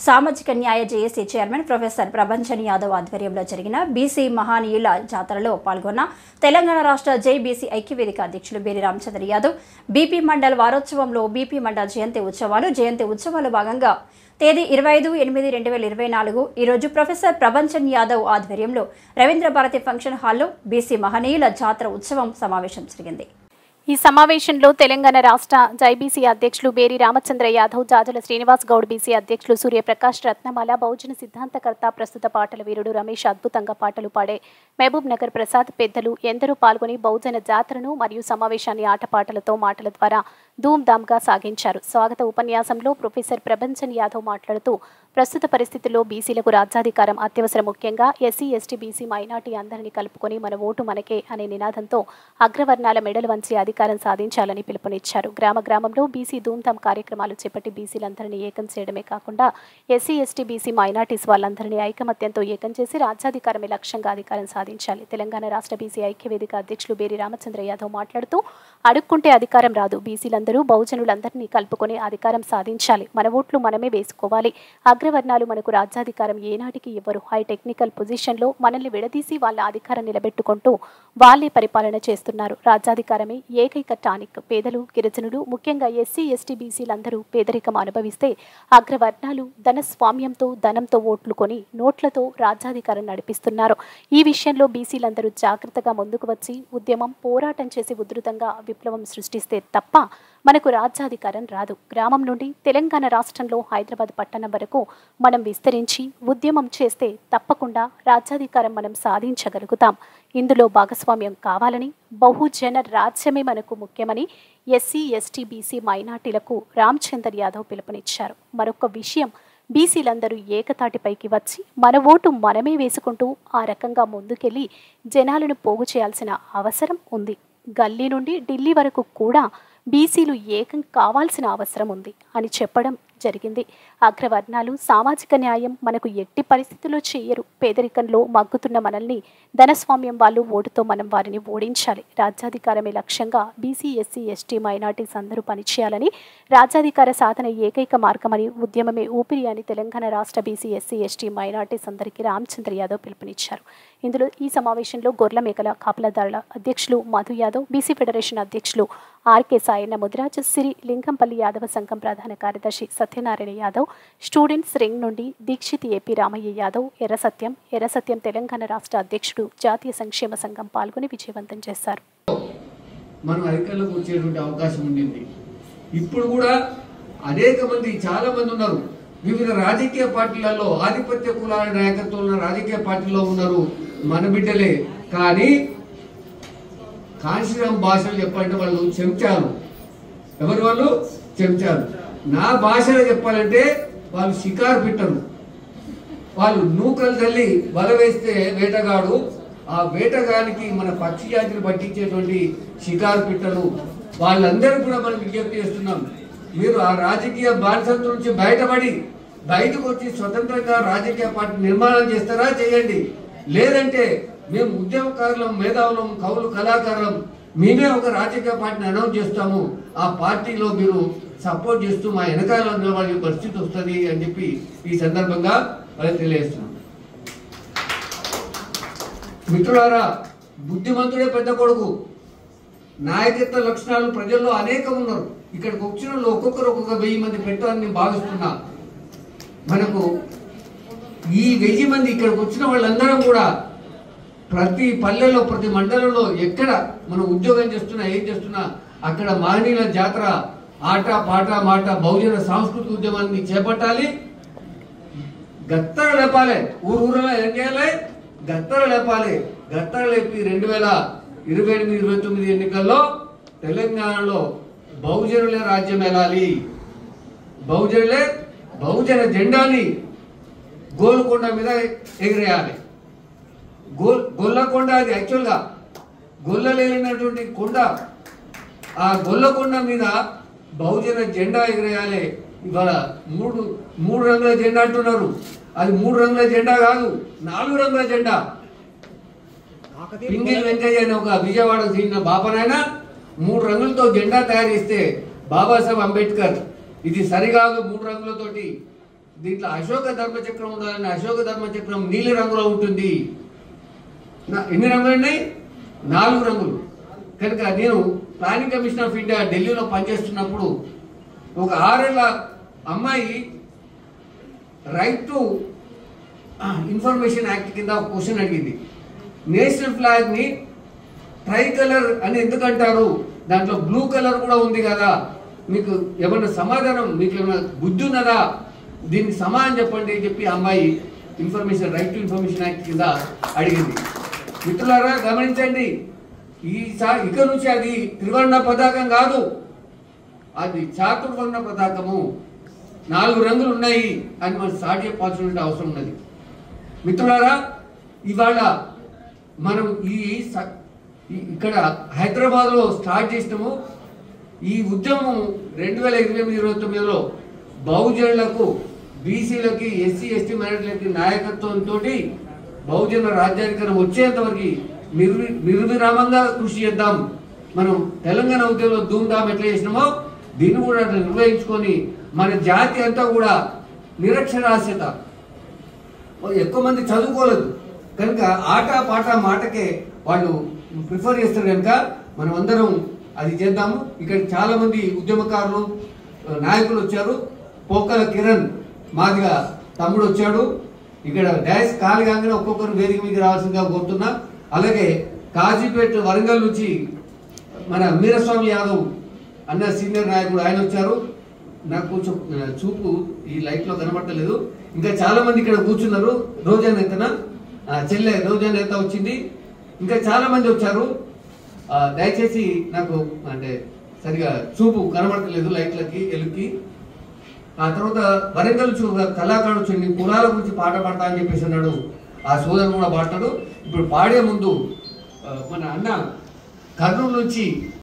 సామాజిక న్యాయ JAC chairman professor Prabhanjan Yadav ఆధ్వర్యంలో జరిగిన బీసీ మహానీయుల జాతరలో పాల్గొన్న తెలంగాణ రాష్ట్ర జేబీసీ ఐక్యవేదిక అధ్యక్షులు బేరి రామచంద్ర యాదవ్ బీపీ మండల్ వారోత్సవంలో బీపీ మండల్ జయంతి ఉత్సవాలు భాగంగా తేదీ 25/8/2024 ఈరోజు ప్రొఫెసర్ ప్రభంజన్ యాదవ్ ఆధ్వర్యంలో రవీంద్ర భారతి ఫంక్షన్ హాల్లో బీసీ మహనీయుల జాతర ఉత్సవం సమావేశం జరిగింది. ఈ సమావేశంలో తెలంగాణ రాష్ట్ర జైబీసీ అధ్యక్షులు బేరి రామచంద్ర యాదవ్, జాజల శ్రీనివాస్ గౌడ్, బీసీ అధ్యక్షులు సూర్యప్రకాష్, రత్నమాల, బహుజన సిద్ధాంతకర్త, ప్రస్తుత పాటల వీరుడు రమేష్ అద్భుతంగా పాటలు పాడే మహబూబ్ నగర్ ప్రసాద్, పెద్దలు ఎందరూ పాల్గొని బహుజన జాతరను మరియు సమావేశాన్ని ఆటపాటలతో మాటల ద్వారా ధూమ్ధామ్గా సాగించారు. స్వాగత ఉపన్యాసంలో ప్రొఫెసర్ ప్రభంజన్ యాదవ్ మాట్లాడుతూ ప్రస్తుత పరిస్థితుల్లో బీసీలకు రాజ్యాధికారం అత్యవసరం, ముఖ్యంగా ఎస్సీ, ఎస్టీ, బీసీ, మైనార్టీ అందరినీ కలుపుకొని మన ఓటు మనకే అనే నినాదంతో అగ్రవర్ణాల మెడలు వంచి అధికారం సాధించాలని పిలుపునిచ్చారు. గ్రామంలో బీసీ ధూమ్ధామ్ కార్యక్రమాలు చేపట్టి బీసీలందరినీ ఏకం చేయడమే కాకుండా ఎస్సీ, ఎస్టీ, బీసీ, మైనార్టీస్ వాళ్ళందరినీ ఐకమత్యంతో ఏకం చేసి రాజ్యాధికారమే లక్ష్యంగా అధికారం సాధించాలి. తెలంగాణ రాష్ట్ర బీసీ ఐక్యవేదిక అధ్యక్షులు బేరి రామచంద్ర యాదవ్ మాట్లాడుతూ అడుక్కుంటే అధికారం రాదు, బీసీలందరూ బహుజనులందరినీ కలుపుకొని అధికారం సాధించాలి, మన ఓట్లు మనమే వేసుకోవాలి, అగ్రవర్ణాలు మనకు రాజ్యాధికారం ఏనాటికి ఇవ్వరు, హై టెక్నికల్ పొజిషన్లో మనల్ని విడదీసి వాళ్ళ అధికారం నిలబెట్టుకుంటూ వాళ్ళే పరిపాలన చేస్తున్నారు, రాజ్యాధికారమే ఏకైక టానిక్, పేదలు, గిరిజనులు, ముఖ్యంగా ఎస్సీ, ఎస్టీ, బీసీలందరూ పేదరికం అనుభవిస్తే అగ్రవర్ణాలు ధనస్వామ్యంతో ధనంతో ఓట్లు కొని నోట్లతో రాజ్యాధికారం నడిపిస్తున్నారు. ఈ విషయంలో బీసీలందరూ జాగ్రత్తగా ముందుకు వచ్చి ఉద్యమం, పోరాటం చేసి ఉధృతంగా విప్లవం సృష్టిస్తే తప్ప మనకు రాజ్యాధికారం రాదు. గ్రామం నుండి తెలంగాణ రాష్ట్రంలో హైదరాబాద్ పట్టణం వరకు మనం విస్తరించి ఉద్యమం చేస్తే తప్పకుండా రాజ్యాధికారం మనం సాధించగలుగుతాం. ఇందులో భాగస్వామ్యం కావాలని, బహుజన రాజ్యమే మనకు ముఖ్యమని ఎస్సీ, ఎస్టీ, బీసీ, మైనార్టీలకు రామచంద్ర యాదవ్ పిలుపునిచ్చారు. మరొక విషయం, బీసీలందరూ ఏకతాటిపైకి వచ్చి మన ఓటు మనమే వేసుకుంటూ ఆ రకంగా ముందుకెళ్ళి జనాలను పోగు చేయాల్సిన అవసరం ఉంది. గల్లీ నుండి ఢిల్లీ వరకు కూడా బీసీలు ఏకం కావాల్సిన అవసరం ఉంది అని చెప్పడం జరిగింది. అగ్రవర్ణాలు సామాజిక న్యాయం మనకు ఎట్టి పరిస్థితుల్లో చేయరు. పేదరికంలో మగ్గుతున్న మనల్ని ధనస్వామ్యం వాళ్ళు ఓటుతో మనం వారిని ఓడించాలి. రాజ్యాధికారమే లక్ష్యంగా బీసీ, ఎస్సీ, ఎస్టీ, మైనార్టీస్ అందరూ పనిచేయాలని, రాజ్యాధికార సాధన ఏకైక మార్గమని, ఉద్యమమే ఊపిరి అని తెలంగాణ రాష్ట్ర బీసీ, ఎస్సీ, ఎస్టీ, మైనార్టీస్ అందరికీ రామచంద్ర యాదవ్ పిలుపునిచ్చారు. ఇందులో ఈ సమావేశంలో గొర్ల మేకల కాపలాదారుల అధ్యక్షులు మధు యాదవ్, బీసీ ఫెడరేషన్ అధ్యక్షులు ఆర్కే సాయన్న ముదిరాజ్, సిరి లింగంపల్లి యాదవ సంఘం ప్రధాన కార్యదర్శి సత్యనారాయణ యాదవ్, స్టూడెంట్స్ రింగ్ నుండి దీక్షిత్ ఏపీ రామయ్య యాదవ్, ఎర్రసత్యం తెలంగాణ రాష్ట్ర అధ్యక్షుడు జాతీయ సంక్షేమ సంఘం పాల్గొని విజయవంతం చేశారు. మనం అధికారంలోకి వచ్చేటువంటి అవకాశం ఉండింది. ఇప్పుడు కూడా అనేక మంది, చాలా మంది ఉన్నారు వివిధ రాజకీయ పార్టీలలో, ఆధిపత్య కులాల నాయకత్వం ఉన్న రాజకీయ పార్టీలో ఉన్నారు మన బిడ్డలే. కానీ కాంశీరాం భాషలు చెప్పాలంటే వాళ్ళు చెంచాలు. ఎవరు వాళ్ళు? చెంచాలు. నా భాషలో చెప్పాలంటే వాళ్ళు షికారు పెట్టరు. వాళ్ళు నూకలు తల్లి వల వేస్తే వేటగాడు, ఆ వేటగానికి మన పక్షి జాతిని పట్టించేటువంటి షికారు పిట్టలు. వాళ్ళందరూ కూడా మనం విజ్ఞప్తి చేస్తున్నాం, మీరు ఆ రాజకీయ బానిసత్వం నుంచి బయటపడి బయటకు వచ్చి స్వతంత్రంగా రాజకీయ పార్టీ నిర్మాణం చేస్తారా? చేయండి. లేదంటే మేము ఉద్యమకారులం, మేధావులం, కవులు, కళాకారులం, మేమే ఒక రాజకీయ పార్టీని అనౌన్స్ చేస్తాము, ఆ పార్టీలో మీరు సపోర్ట్ చేస్తూ మా వెనకాల నిలబడే పరిస్థితి వస్తుంది అని చెప్పి ఈ సందర్భంగా వాళ్ళకి తెలియజేస్తున్నాం. మిత్రులారా, బుద్ధిమంతుడే పెద్ద కొడుకు. నాయకత్వ లక్షణాలు ప్రజల్లో అనేకం ఉన్నారు. ఇక్కడికి వచ్చిన వాళ్ళు ఒక్కొక్కరు ఒక్కొక్క 1000 మంది పెట్టాలని నేను భావిస్తున్నా. మనకు ఈ 1000 మంది ఇక్కడికి వచ్చిన వాళ్ళందరం కూడా ప్రతి పల్లెలో, ప్రతి మండలంలో ఎక్కడ మనం ఉద్యోగం చేస్తున్నా, ఏం చేస్తున్నా అక్కడ మహనీయుల జాతర, ఆట, పాట, మాట, బహుజన సాంస్కృతిక ఉద్యమాన్ని చేపట్టాలి. గత్తర లేపాలి. ఊరూరలో ఏం చేయాలి? గత్తర లేపాలి. గత్తర లేపి 2028-29 ఎన్నికల్లో తెలంగాణలో బహుజనులే రాజ్యం వెళ్ళాలి. బహుజన జెండాని గోల్కొండ మీద ఎగిరేయాలి. గొల్లకొండ, అది యాక్చువల్గా గొల్లలేనటువంటి కొండ, ఆ గొల్లకొండ మీద బహుజన జెండా ఎగిరేయాలి. ఇవాళ మూడు రంగుల జెండా అంటున్నారు. అది 3 రంగుల జెండా కాదు, 4 రంగుల జెండా. పింగిల్ వెంకయ్య అని ఒక విజయవాడకు చెందిన బాపనైనా 3 రంగులతో జెండా తయారు చేస్తే బాబాసాహెబ్ అంబేద్కర్ ఇది సరికాదు 3 రంగులతోటి దీంట్లో అశోక ధర్మచక్రం ఉండాలని అశోక ధర్మచక్రం నీలి రంగులో ఉంటుంది. ఎన్ని రంగులు ఉన్నాయి? 4 రంగులు. కనుక నేను ప్లానింగ్ కమిషన్ ఆఫ్ ఇండియా ఢిల్లీలో పనిచేస్తున్నప్పుడు ఒక 6 ఏళ్ల అమ్మాయి రైట్ టు ఇన్ఫర్మేషన్ యాక్ట్ కింద ఒక క్వశ్చన్ అడిగింది. నేషనల్ ఫ్లాగ్ ని ట్రై కలర్ అని ఎందుకంటారు, దాంట్లో బ్లూ కలర్ కూడా ఉంది కదా, మీకు ఏమన్నా సమాధానం, మీకు ఏమైనా బుద్ధి ఉన్నదా, దీనికి సమాధానం చెప్పండి అని చెప్పి అమ్మాయి information right to information act కింద అడిగింది. మిత్రులారా గమనించండి, ఇక నుంచి అది త్రివర్ణ పతాకం కాదు, అది చాతుర్వర్ణ పతాకము. 4 రంగులు ఉన్నాయి అని మనం స్టార్ట్ చెప్పాల్సిన అవసరం ఉన్నది. మిత్రులారా ఇవాళ మనం ఇక్కడ హైదరాబాద్లో స్టార్ట్ చేసినాము. ఈ ఉద్యమం 2028-29లో బహుజనులకు, బీసీలకి, ఎస్సీ ఎస్టీ మైనారిటీలకి నాయకత్వంతో బహుజన రాజ్యాధికారం వచ్చేంత వరకు నిర్విరామంగా కృషి చేద్దాం. మనం తెలంగాణ ఉద్యమంలో ధూమ్ధాం ఎట్లా చేసినామో దీన్ని కూడా నిర్వహించుకొని మన జాతి అంతా కూడా నిరక్షరాస్యత, ఎక్కువ మంది చదువుకోలేదు కనుక ఆట పాట మాటకే వాళ్ళు ప్రిఫర్ చేస్తారు కనుక మనం అందరం అది చేద్దాము. ఇక్కడ చాలా మంది ఉద్యమకారులు నాయకులు వచ్చారు. పోకల కిరణ్ మాదిగా తమ్ముడు వచ్చాడు. ఇక్కడ డాష్ ఖాళీ కాగానే ఒక్కొక్కరు వేదిక మీద రావాల్సిందిగా కోరుతున్నా. అలాగే కాజీపేట వరంగల్ నుంచి మన వీరస్వామి యాదవ్ అన్న సీనియర్ నాయకుడు ఆయన వచ్చారు. నాకు కొంచెం చూపు ఈ లైట్ లో కనబడతలేదు. ఇంకా చాలా మంది ఇక్కడ కూర్చున్నారు. రోజా నేతన చెల్లె రోజా నేత వచ్చింది. ఇంకా చాలా మంది వచ్చారు. దయచేసి నాకు అంటే సరిగా చూపు కనబడతలేదు లైట్లకి ఎలుక్కి. ఆ తర్వాత వరంగల్ కళాకారుడు వచ్చి కులాల గురించి పాట పాడతా అని చెప్పేసి అన్నాడు. ఆ సోదరుడు కూడా పాడతాడు. ఇప్పుడు పాడే ముందు మన అన్న కర్నూలు నుంచి